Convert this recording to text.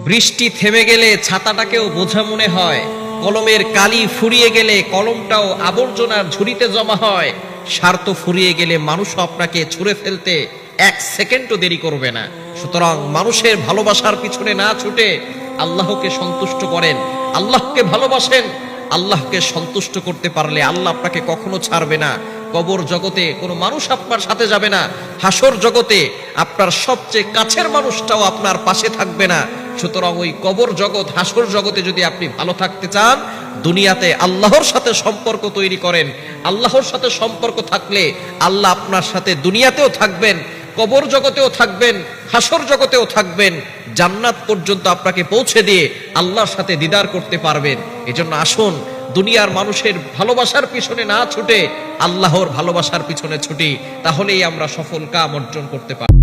বৃষ্টি থেমে গেলে ছাতাটাকেও বোঝা মনে হয়, কলমের কালি ফুরিয়ে গেলে কলমটাও আবর্জনার ঝুড়িতে জমা হয়। স্বার্থ ফুরিয়ে গেলে মানুষও আপনাকে ছুঁড়ে ফেলতে এক সেকেন্ডও দেরি করবে না। সুতরাং মানুষের ভালোবাসার পিছনে না ছুটে আল্লাহকে সন্তুষ্ট করেন, আল্লাহকে ভালোবাসেন। আল্লাহকে সন্তুষ্ট করতে পারলে আল্লাহ আপনাকে কখনো ছাড়বে না। কবর জগতে কোনো মানুষ আপনার সাথে যাবে না, হাসর জগতে আপনার সবচেয়ে কাছের মানুষটাও আপনার পাশে থাকবে না। সুতরাং ওই কবর জগৎ, হাসর জগতে যদি আপনি ভালো থাকতে চান, দুনিয়াতে আল্লাহর সাথে সম্পর্ক তৈরি করেন। আল্লাহর সাথে সম্পর্ক থাকলে আল্লাহ আপনার সাথে দুনিয়াতেও থাকবেন, কবর জগতেও থাকবেন, হাসর জগতেও থাকবেন, জান্নাত পর্যন্ত আপনাকে পৌঁছে দিয়ে আল্লাহর সাথে দিদার করতে পারবেন। এজন্য আসুন, দুনিয়ার মানুষের ভালোবাসার পিছনে না ছুটে আল্লাহর ভালোবাসার পিছনে ছুটি, তাহলেই আমরা সফল কাম অর্জন করতে পারব।